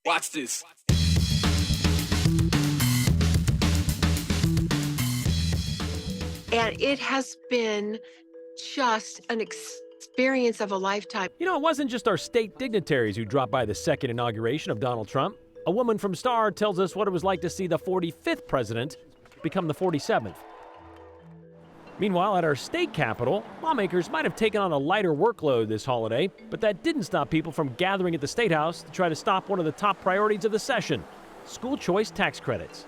Watch this. And it has been just an experience of a lifetime. You know, it wasn't just our state dignitaries who dropped by the second inauguration of Donald Trump. A woman from Star tells us what it was like to see the 45th president become the 47th. Meanwhile, at our state capitol, lawmakers might have taken on a lighter workload this holiday, but that didn't stop people from gathering at the State House to try to stop one of the top priorities of the session: school choice tax credits.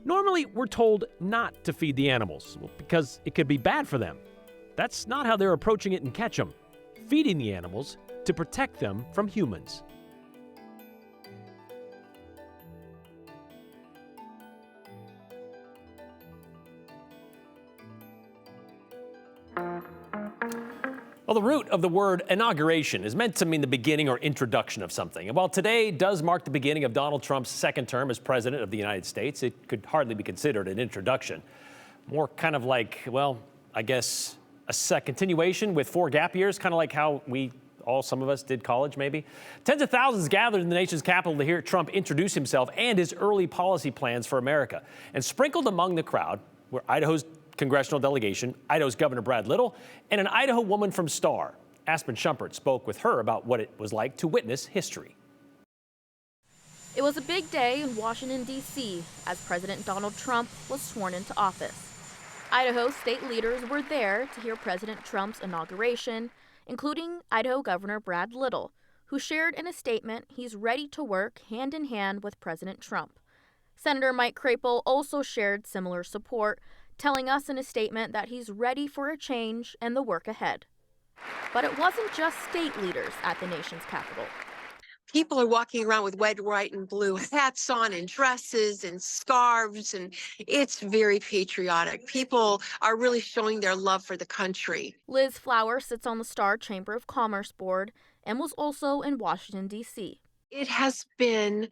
Normally, we're told not to feed the animals because it could be bad for them. That's not how they're approaching it in Ketchum: feeding the animals to protect them from humans. Well, the root of the word inauguration is meant to mean the beginning or introduction of something. And while today does mark the beginning of Donald Trump's second term as president of the United States, it could hardly be considered an introduction. More kind of like, well, I guess a continuation with 4 gap years, kind of like how some of us did college maybe. Tens of thousands gathered in the nation's capital to hear Trump introduce himself and his early policy plans for America. And sprinkled among the crowd were Idaho's congressional delegation, Idaho's Governor Brad Little, and an Idaho woman from Star. Aspen Shumpert spoke with her about what it was like to witness history. It was a big day in Washington, D.C. as President Donald Trump was sworn into office. Idaho state leaders were there to hear President Trump's inauguration, including Idaho Governor Brad Little, who shared in a statement he's ready to work hand in hand with President Trump. Senator Mike Crapo also shared similar support, telling us in a statement that he's ready for a change and the work ahead. But it wasn't just state leaders at the nation's capital. People are walking around with red, white, and blue hats on and dresses and scarves, and it's very patriotic. People are really showing their love for the country. Liz Flower sits on the Star Chamber of Commerce board and was also in Washington, D.C. It has been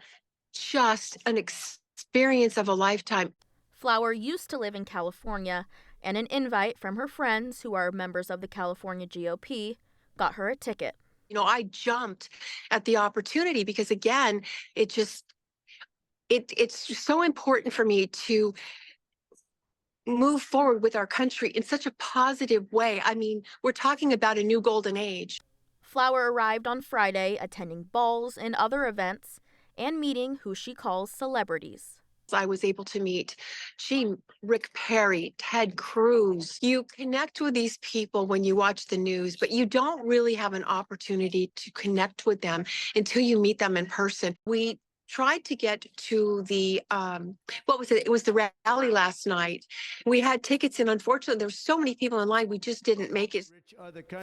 just an experience of a lifetime. Flower used to live in California, and an invite from her friends who are members of the California GOP got her a ticket. You know, I jumped at the opportunity because, again, it's so important for me to move forward with our country in such a positive way. I mean, we're talking about a new golden age. Flower arrived on Friday attending balls and other events and meeting who she calls celebrities. I was able to meet Rick Perry, Ted Cruz. You connect with these people when you watch the news, but you don't really have an opportunity to connect with them until you meet them in person. We tried to get to the, It was the rally last night. We had tickets, and unfortunately, there were so many people in line, we just didn't make it.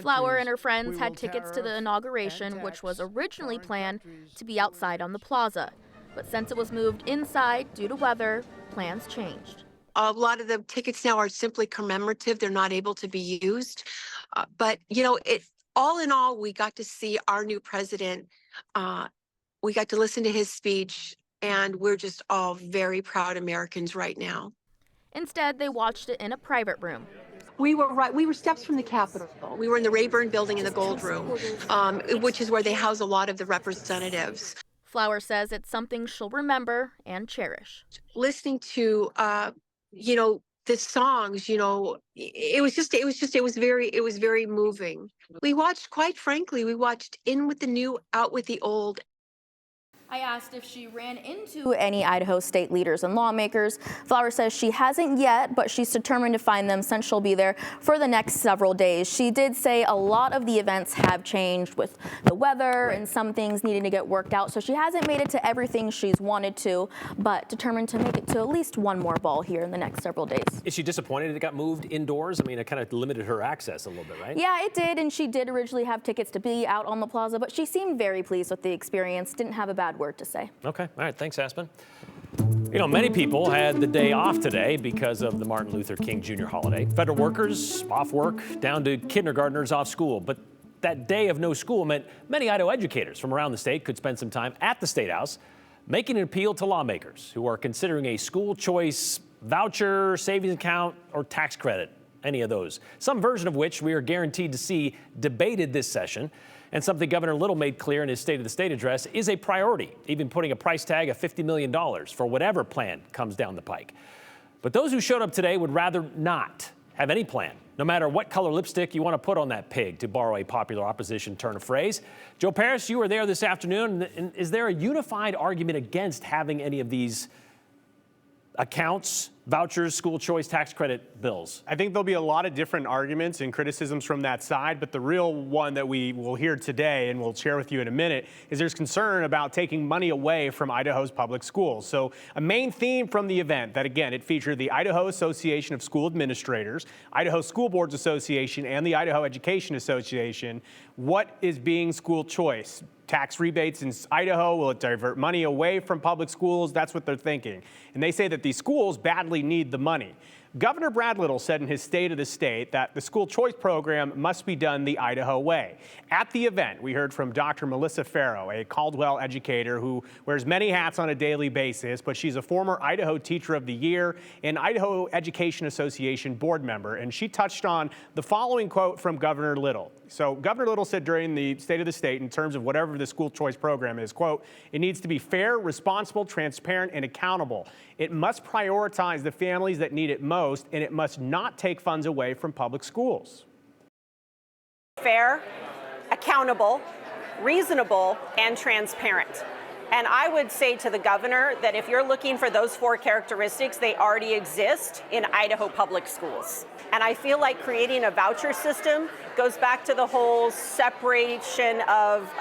Flower and her friends had tickets to the inauguration, which was originally planned to be outside on the plaza. But since it was moved inside due to weather, plans changed. A lot of the tickets now are simply commemorative. They're not able to be used. But, you know, all in all, we got to see our new president. We got to listen to his speech, and we're just all very proud Americans right now. Instead, they watched it in a private room. We were steps from the Capitol. We were in the Rayburn building in the Gold Room, which is where they house a lot of the representatives. Flower says it's something she'll remember and cherish. Listening to, the songs, it was very moving. Quite frankly, we watched In with the New, Out with the Old. I asked if she ran into any Idaho state leaders and lawmakers. Flower says she hasn't yet, but she's determined to find them since she'll be there for the next several days. She did say a lot of the events have changed with the weather and some things needing to get worked out. So she hasn't made it to everything she's wanted to, but determined to make it to at least one more ball here in the next several days. Is she disappointed it got moved indoors? I mean, it kind of limited her access a little bit, right? Yeah, it did, and she did originally have tickets to be out on the plaza, but she seemed very pleased with the experience, didn't have a bad word to say. Okay, all right, thanks, Aspen. You know, many people had the day off today because of the Martin Luther King Jr. holiday. Federal workers off work, down to kindergartners off school. But that day of no school meant many Idaho educators from around the state could spend some time at the State House, making an appeal to lawmakers who are considering a school choice voucher, savings account, or tax credit, any of those. Some version of which we are guaranteed to see debated this session. And something Governor Little made clear in his State of the State address is a priority, even putting a price tag of $50 million for whatever plan comes down the pike. But those who showed up today would rather not have any plan, no matter what color lipstick you want to put on that pig, to borrow a popular opposition turn of phrase. Joe Paris, you were there this afternoon. And is there a unified argument against having any of these accounts, vouchers, school choice, tax credit bills? I think there'll be a lot of different arguments and criticisms from that side, but the real one that we will hear today and we'll share with you in a minute is there's concern about taking money away from Idaho's public schools. So a main theme from the event that, again, it featured the Idaho Association of School Administrators, Idaho School Boards Association, and the Idaho Education Association. What is being school choice? Tax rebates in Idaho? Will it divert money away from public schools? That's what they're thinking. And they say that these schools badly need the money. Governor Brad Little said in his State of the State that the school choice program must be done the Idaho way. At the event, we heard from Dr. Melissa Farrow, a Caldwell educator who wears many hats on a daily basis, but she's a former Idaho Teacher of the Year and Idaho Education Association board member. And she touched on the following quote from Governor Little. So Governor Little said during the State of the State, in terms of whatever the school choice program is, quote, "It needs to be fair, responsible, transparent, and accountable. It must prioritize the families that need it most, and it must not take funds away from public schools." Fair, accountable, reasonable, and transparent. And I would say to the governor that if you're looking for those four characteristics, they already exist in Idaho public schools. And I feel like creating a voucher system goes back to the whole separation of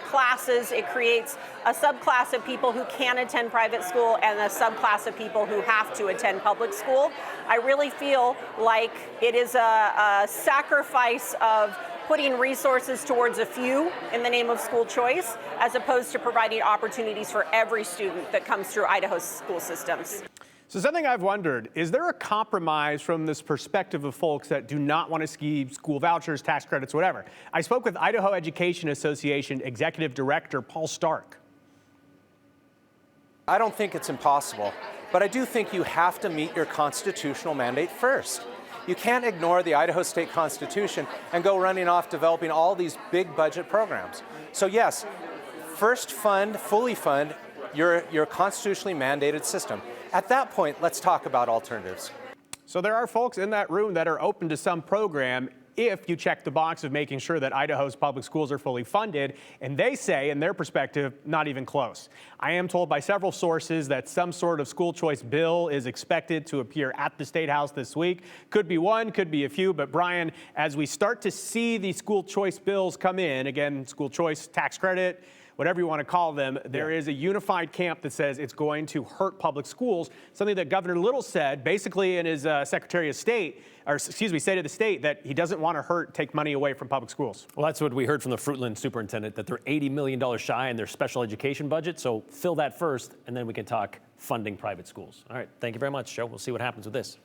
classes. It creates a subclass of people who can attend private school and a subclass of people who have to attend public school. I really feel like it is a sacrifice of putting resources towards a few in the name of school choice, as opposed to providing opportunities for every student that comes through Idaho's school systems. So something I've wondered, is there a compromise from this perspective of folks that do not want to see school vouchers, tax credits, whatever? I spoke with Idaho Education Association Executive Director Paul Stark. I don't think it's impossible, but I do think you have to meet your constitutional mandate first. You can't ignore the Idaho State Constitution and go running off developing all these big budget programs. So yes, first fully fund your constitutionally mandated system. At that point, let's talk about alternatives. So there are folks in that room that are open to some program if you check the box of making sure that Idaho's public schools are fully funded, and they say, in their perspective, not even close. I am told by several sources that some sort of school choice bill is expected to appear at the State House this week. Could be one, could be a few, but Brian, as we start to see these school choice bills come in, again, school choice, tax credit, whatever you want to call them, there is a unified camp that says it's going to hurt public schools, something that Governor Little said basically in his Secretary of State, or excuse me, State of the State, that he doesn't want to take money away from public schools. Well, that's what we heard from the Fruitland superintendent, that they're $80 million shy in their special education budget. So fill that first, and then we can talk funding private schools. All right, thank you very much, Joe. We'll see what happens with this.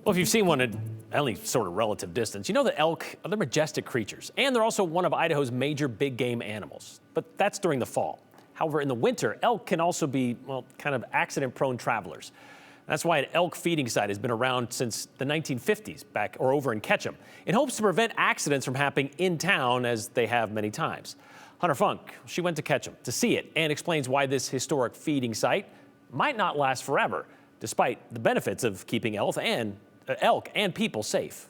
Well, if you've seen one at any sort of relative distance, you know that elk are majestic creatures, and they're also one of Idaho's major big game animals. But that's during the fall. However, in the winter, elk can also be, well, kind of accident-prone travelers. That's why an elk feeding site has been around since the 1950s, back or over in Ketchum, in hopes to prevent accidents from happening in town, as they have many times. Hunter Funk, she went to Ketchum to see it and explains why this historic feeding site might not last forever, despite the benefits of keeping elk and people safe.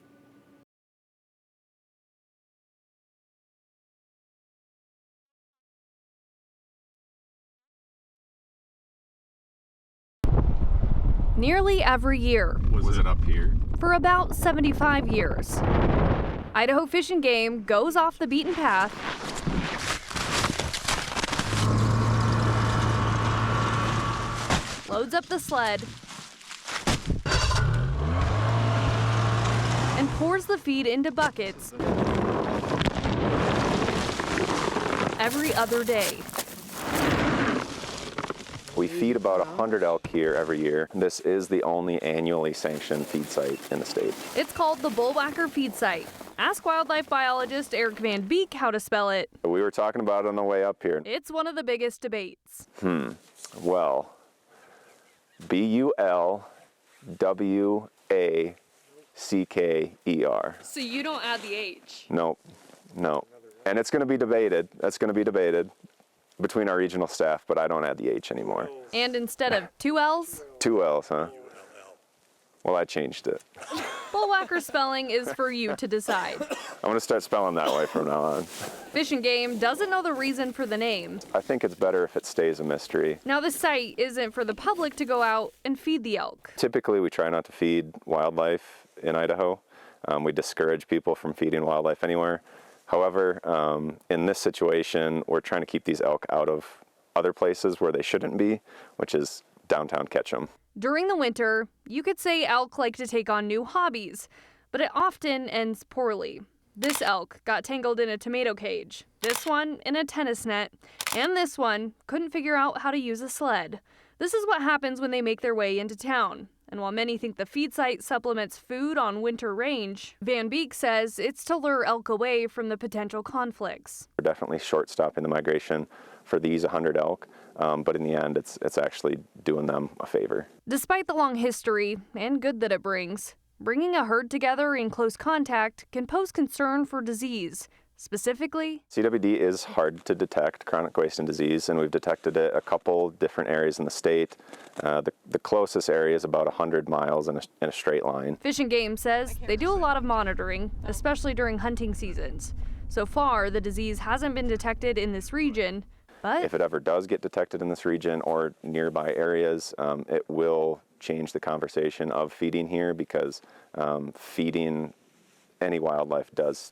Nearly every year. Was it up here? For about 75 years. Idaho Fish and Game goes off the beaten path loads up the sled and pours the feed into buckets every other day. We feed about 100 elk here every year. This is the only annually sanctioned feed site in the state. It's called the Bullwhacker Feed Site. Ask wildlife biologist Eric Van Beek how to spell it. We were talking about it on the way up here. It's one of the biggest debates. Well, Bullwhacker. So you don't add the H? No. And it's going to be debated. That's going to be debated between our regional staff, but I don't add the H anymore. And instead of 2 L's? 2 L's, huh? Well, I changed it. Bullwhacker spelling is for you to decide. I'm going to start spelling that way from now on. Fish and Game doesn't know the reason for the name. I think it's better if it stays a mystery. Now, the site isn't for the public to go out and feed the elk. Typically, we try not to feed wildlife in Idaho. We discourage people from feeding wildlife anywhere. However, in this situation, we're trying to keep these elk out of other places where they shouldn't be, which is downtown Ketchum. During the winter, you could say elk like to take on new hobbies, but it often ends poorly. This elk got tangled in a tomato cage, this one in a tennis net, and this one couldn't figure out how to use a sled. This is what happens when they make their way into town. And while many think the feed site supplements food on winter range, Van Beek says it's to lure elk away from the potential conflicts. We're definitely short-stopping the migration for these 100 elk, but in the end, it's actually doing them a favor. Despite the long history and good that it brings, bringing a herd together in close contact can pose concern for disease. Specifically, CWD is hard to detect, chronic wasting disease, and we've detected it a couple different areas in the state. The closest area is about 100 miles in a straight line. Fish and Game says they do a lot of monitoring, especially during hunting seasons. So far, the disease hasn't been detected in this region, but if it ever does get detected in this region or nearby areas, it will change the conversation of feeding here, because feeding any wildlife does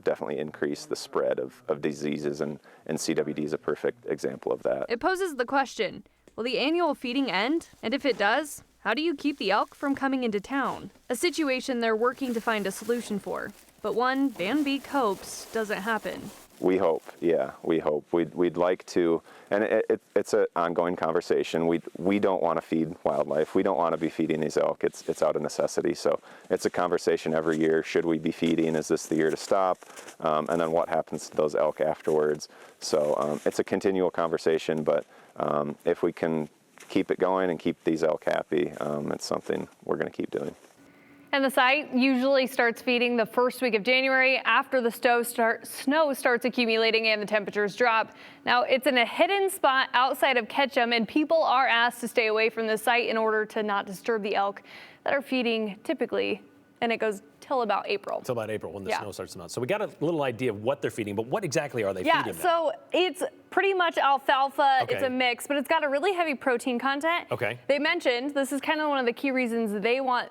definitely increase the spread of diseases, and CWD is a perfect example of that. It poses the question, will the annual feeding end? And if it does, how do you keep the elk from coming into town? A situation they're working to find a solution for, but one Van Beek hopes doesn't happen. We hope, yeah, we hope. We'd like to, and it's an ongoing conversation. We don't want to feed wildlife. We don't want to be feeding these elk. It's out of necessity. So it's a conversation every year. Should we be feeding? Is this the year to stop? And then what happens to those elk afterwards? So it's a continual conversation, but if we can keep it going and keep these elk happy, it's something we're going to keep doing. And the site usually starts feeding the first week of January after the snow starts accumulating and the temperatures drop. Now, it's in a hidden spot outside of Ketchum, and people are asked to stay away from the site in order to not disturb the elk that are feeding typically, and it goes till about April. Till about April when the snow starts to melt. So we got a little idea of what they're feeding, but what exactly are they feeding them? So it's pretty much alfalfa. Okay. It's a mix, but it's got a really heavy protein content. Okay. They mentioned this is kind of one of the key reasons they want,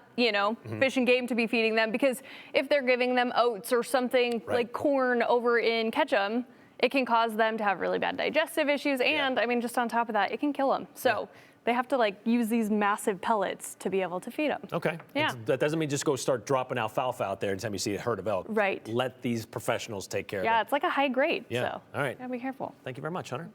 Fish and Game to be feeding them, because if they're giving them oats or something like corn over in Ketchum, it can cause them to have really bad digestive issues. And I mean, just on top of that, it can kill them. So they have to use these massive pellets to be able to feed them. Okay. Yeah. That doesn't mean just go start dropping alfalfa out there anytime you see a herd of elk. Right. Let these professionals take care of it. Yeah, it's like a high grade. Yeah. So all right. gotta be careful. Thank you very much, Hunter.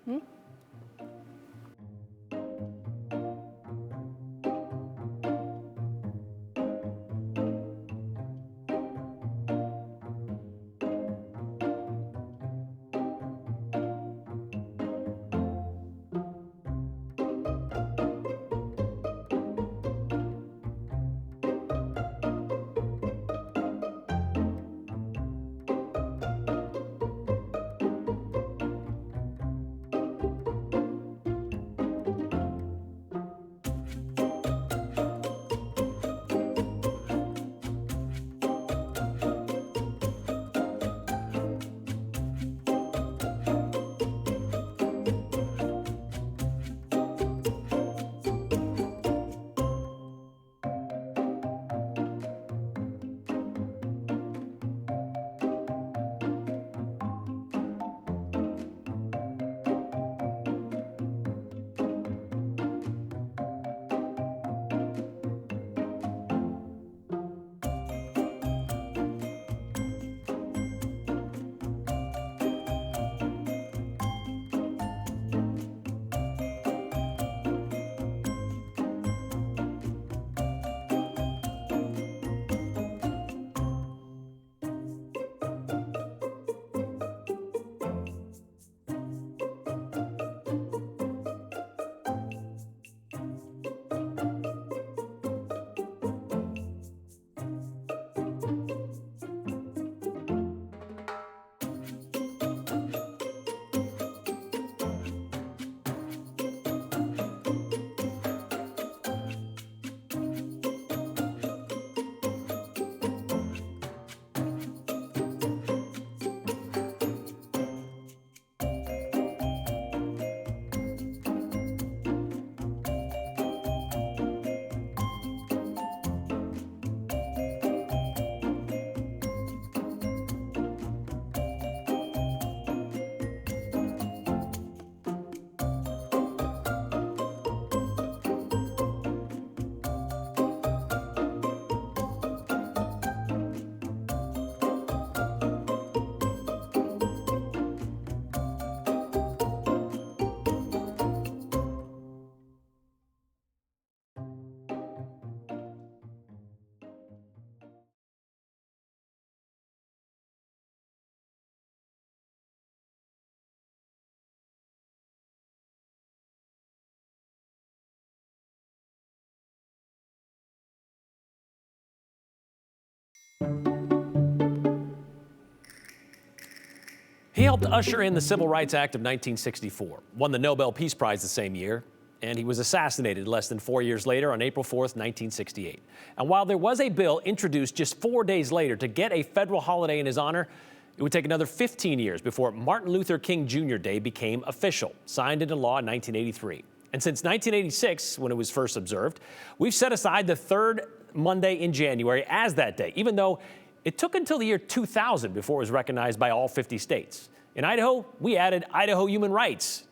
He helped usher in the Civil Rights Act of 1964, won the Nobel Peace Prize the same year, and he was assassinated less than 4 years later on April 4th, 1968. And while there was a bill introduced just 4 days later to get a federal holiday in his honor, it would take another 15 years before Martin Luther King Jr. Day became official, signed into law in 1983. And since 1986, when it was first observed, we've set aside the third Monday in January as that day, even though it took until the year 2000 before it was recognized by all 50 states. In Idaho, we added Idaho Human Rights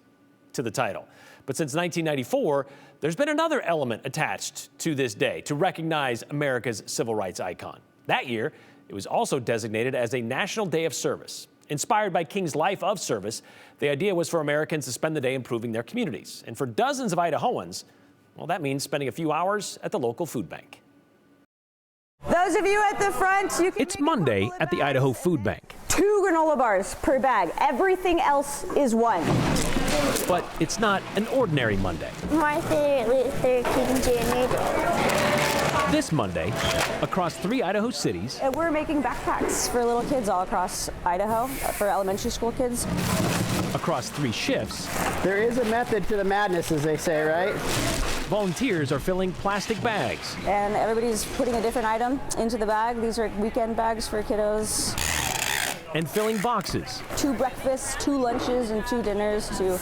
to the title. But since 1994, there's been another element attached to this day to recognize America's civil rights icon. That year, it was also designated as a National Day of Service. Inspired by King's life of service, the idea was for Americans to spend the day improving their communities. And for dozens of Idahoans, well, that means spending a few hours at the local food bank. Those of you at the front, you can. It's Monday at the Idaho Food Bank. 2 granola bars per bag. Everything else is 1. But it's not an ordinary Monday. My favorite Luther King Jr. This Monday, across 3 Idaho cities, We're making backpacks for little kids all across Idaho, for elementary school kids. across 3 shifts, There is a method to the madness, as they say, right? volunteers are filling plastic bags. And everybody's putting a different item into the bag. These are weekend bags for kiddos. And filling boxes. 2 breakfasts, 2 lunches, and 2 dinners to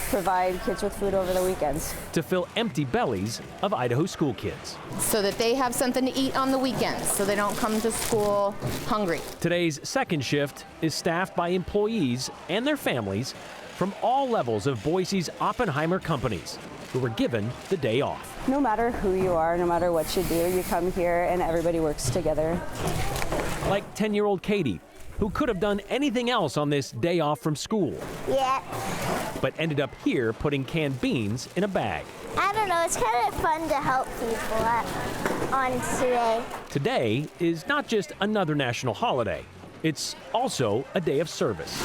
provide kids with food over the weekends. To fill empty bellies of Idaho school kids. So that they have something to eat on the weekends, so they don't come to school hungry. Today's second shift is staffed by employees and their families from all levels of Boise's Oppenheimer companies, who were given the day off. No matter who you are, no matter what you do, you come here and everybody works together. Like 10-year-old Katie, who could have done anything else on this day off from school, Yeah. but ended up here putting canned beans in a bag. I don't know, it's kind of fun to help people on today. Today is not just another national holiday. It's also a day of service,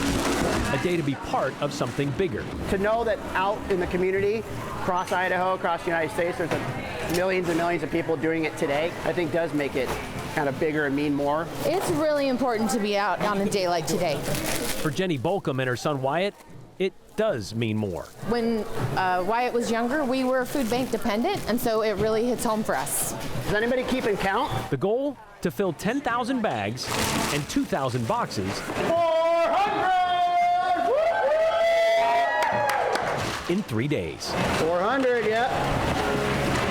a day to be part of something bigger. To know that out in the community, across Idaho, across the United States, there's millions and millions of people doing it today, I think does make it kind of bigger and mean more. It's really important to be out on a day like today. For Jenny Bolcom and her son Wyatt, it does mean more. When Wyatt was younger, we were food bank dependent, and so it really hits home for us. Is anybody keeping count? The goal? To fill 10,000 bags and 2,000 boxes 400! in 3 days. 400, yep.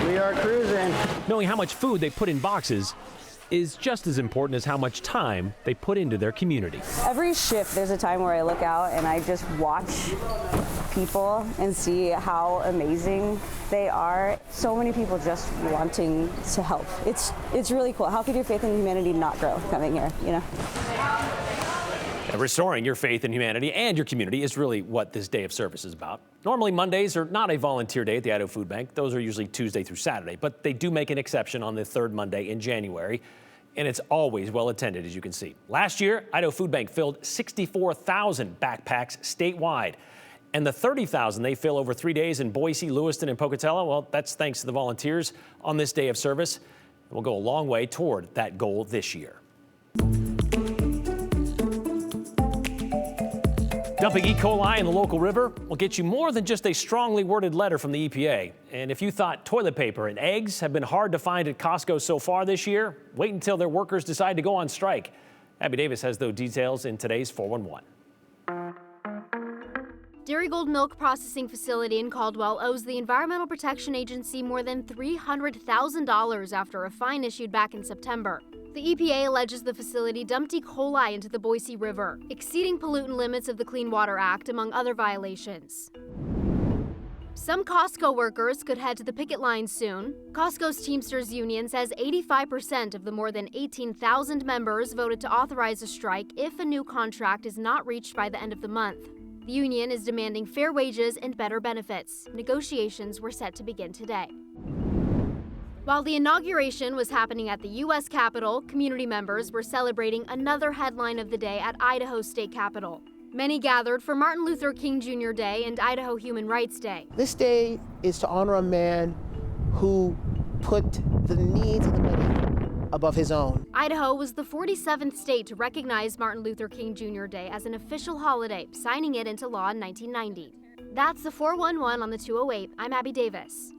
We are cruising. Knowing how much food they put in boxes is just as important as how much time they put into their community. Every shift, there's a time where I look out and I just watch people and see how amazing they are. So many people just wanting to help. It's really cool. How could your faith in humanity not grow coming here, you know? Restoring your faith in humanity and your community is really what this day of service is about. Normally, Mondays are not a volunteer day at the Idaho Food Bank. Those are usually Tuesday through Saturday, but they do make an exception on the third Monday in January, and it's always well attended, as you can see. Last year, Idaho Food Bank filled 64,000 backpacks statewide, and the 30,000 they fill over 3 days in Boise, Lewiston, and Pocatello, well, that's thanks to the volunteers on this day of service. We'll go a long way toward that goal this year. Dumping E. coli in the local river will get you more than just a strongly worded letter from the EPA. And if you thought toilet paper and eggs have been hard to find at Costco so far this year, wait until their workers decide to go on strike. Abby Davis has those details in today's 411. Dairygold Milk Processing Facility in Caldwell owes the Environmental Protection Agency more than $300,000 after a fine issued back in September. The EPA alleges the facility dumped E. coli into the Boise River, exceeding pollutant limits of the Clean Water Act, among other violations. Some Costco workers could head to the picket line soon. Costco's Teamsters Union says 85% of the more than 18,000 members voted to authorize a strike if a new contract is not reached by the end of the month. The union is demanding fair wages and better benefits. Negotiations were set to begin today. While the inauguration was happening at the U.S. Capitol, community members were celebrating another headline of the day at Idaho State Capitol. Many gathered for Martin Luther King Jr. Day and Idaho Human Rights Day. This day is to honor a man who put the needs of the many above his own. Idaho was the 47th state to recognize Martin Luther King Jr. Day as an official holiday, signing it into law in 1990. That's the 411 on the 208. I'm Abby Davis.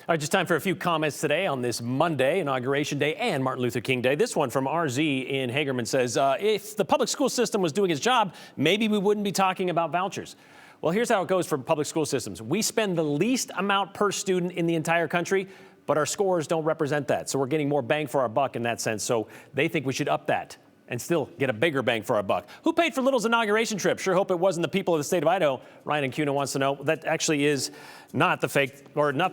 All right, just time for a few comments today on this Monday, Inauguration Day and Martin Luther King Day. This one from RZ in Hagerman says, if the public school system was doing its job, maybe we wouldn't be talking about vouchers. Well, here's how it goes for public school systems. We spend the least amount per student in the entire country, but our scores don't represent that. So we're getting more bang for our buck in that sense. So they think we should up that and still get a bigger bang for our buck. Who paid for Little's inauguration trip? Sure hope it wasn't the people of the state of Idaho. Ryan in Kuna wants to know. That actually is not the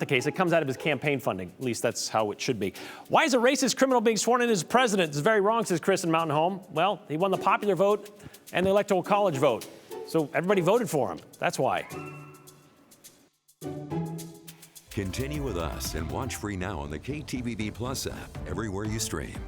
case. It comes out of his campaign funding. At least that's how it should be. Why is a racist criminal being sworn in as president? It's very wrong, says Chris in Mountain Home. Well, he won the popular vote and the electoral college vote. So everybody voted for him. That's why. Continue with us and watch free now on the KTVB Plus app everywhere you stream.